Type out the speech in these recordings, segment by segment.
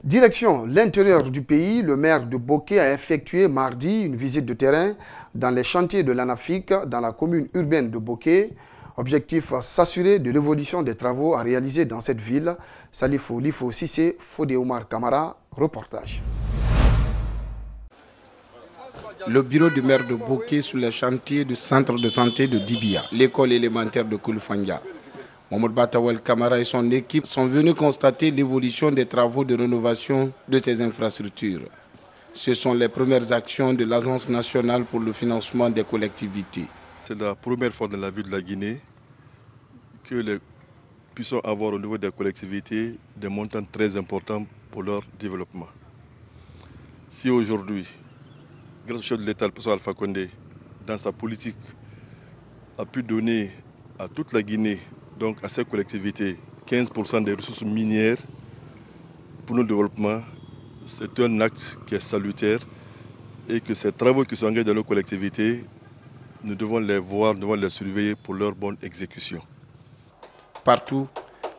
Direction l'intérieur du pays, le maire de Boké a effectué mardi une visite de terrain dans les chantiers de l'ANAFIC dans la commune urbaine de Boké. Objectif, s'assurer de l'évolution des travaux à réaliser dans cette ville. Salifou Lifo Sissé, Fodé Omar Kamara, reportage. Le bureau du maire de Boké sur les chantiers du centre de santé de Dibia, l'école élémentaire de Kouloufania. Mohamed Batawel Kamara et son équipe sont venus constater l'évolution des travaux de rénovation de ces infrastructures. Ce sont les premières actions de l'Agence nationale pour le financement des collectivités. C'est la première fois dans la ville de la Guinée que nous puissions avoir au niveau des collectivités des montants très importants pour leur développement. Si aujourd'hui, grâce au chef de l'État, le président Alpha Condé, dans sa politique, a pu donner à toute la Guinée, donc à ces collectivités, 15% des ressources minières pour notre développement, c'est un acte qui est salutaire et que ces travaux qui sont engagés dans nos collectivités, nous devons les voir, nous devons les surveiller pour leur bonne exécution. Partout,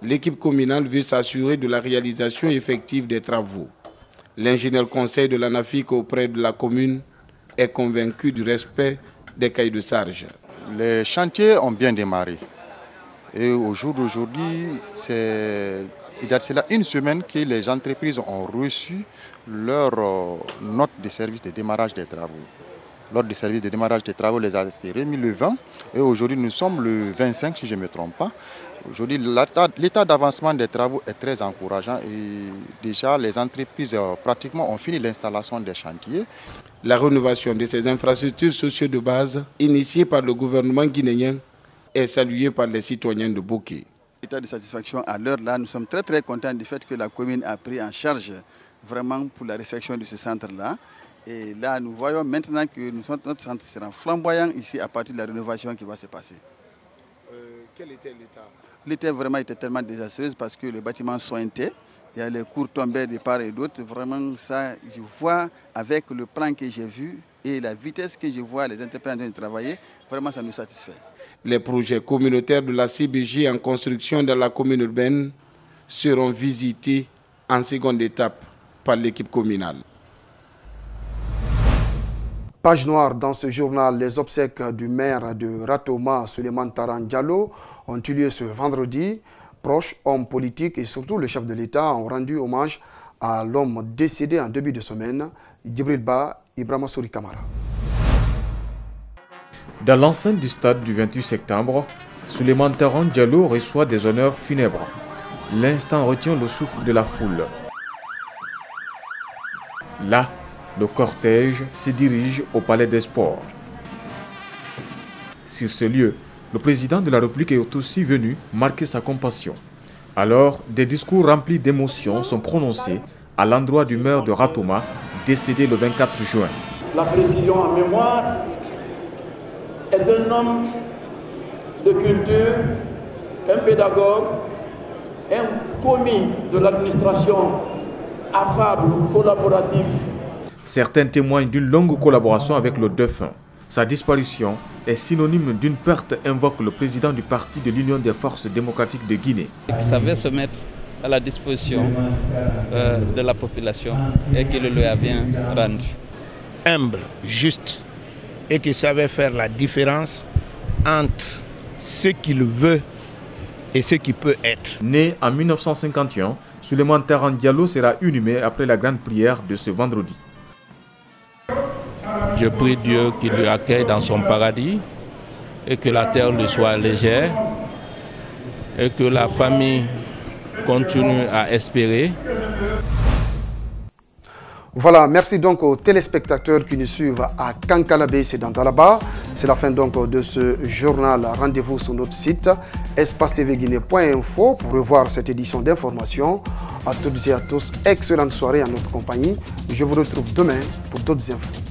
l'équipe communale veut s'assurer de la réalisation effective des travaux. L'ingénieur conseil de l'ANAFIC auprès de la commune est convaincu du respect des cahiers de charge. Les chantiers ont bien démarré. Et au jour d'aujourd'hui, c'est là une semaine que les entreprises ont reçu leur note de service de démarrage des travaux. L'ordre de service de démarrage des travaux les a été remis le 20 et aujourd'hui nous sommes le 25 si je ne me trompe pas. Aujourd'hui l'état d'avancement des travaux est très encourageant et déjà les entreprises pratiquement ont fini l'installation des chantiers. La rénovation de ces infrastructures sociales de base initiée par le gouvernement guinéen est saluée par les citoyens de Boké. L'état de satisfaction à l'heure là, nous sommes très contents du fait que la commune a pris en charge vraiment pour la réfection de ce centre-là. Et là, nous voyons maintenant que notre centre sera flamboyant ici à partir de la rénovation qui va se passer. Quel était l'état? L'état vraiment était tellement désastreux parce que le bâtiment sointait. Il y a les cours tombés de part et d'autre. Vraiment, ça, je vois avec le plan que j'ai vu et la vitesse que je vois les interprètes travailler, vraiment ça nous satisfait. Les projets communautaires de la CBG en construction dans la commune urbaine seront visités en seconde étape par l'équipe communale. Page noire dans ce journal, les obsèques du maire de Ratoma, Souleymane Taran Diallo, ont eu lieu ce vendredi. Proches, hommes politiques et surtout le chef de l'État ont rendu hommage à l'homme décédé en début de semaine, Djibril Ba Ibrahima Souri Kamara. Dans l'enceinte du stade du 28 septembre, Souleymane Taran Diallo reçoit des honneurs funèbres. L'instant retient le souffle de la foule. Là, le cortège se dirige au Palais des Sports. Sur ce lieu, le président de la République est aussi venu marquer sa compassion. Alors, des discours remplis d'émotions sont prononcés à l'endroit du maire de Ratoma, décédé le 24 juin. La précision en mémoire est un homme de culture, un pédagogue, un commis de l'administration affable, collaboratif. Certains témoignent d'une longue collaboration avec le défunt. Sa disparition est synonyme d'une perte, invoque le président du parti de l'Union des forces démocratiques de Guinée. Il savait se mettre à la disposition de la population et qu'il le lui a bien rendu. Humble, juste et qui savait faire la différence entre ce qu'il veut et ce qu'il peut être. Né en 1951, Souleymane Taran Diallo sera inhumé après la grande prière de ce vendredi. Je prie Dieu qu'il lui accueille dans son paradis et que la terre lui soit légère et que la famille continue à espérer. Voilà, merci donc aux téléspectateurs qui nous suivent à Kankalabé, c'est dans Talaba. C'est la fin donc de ce journal. Rendez-vous sur notre site espacetvguinée.info pour revoir cette édition d'information. À toutes et à tous, excellente soirée en notre compagnie. Je vous retrouve demain pour d'autres infos.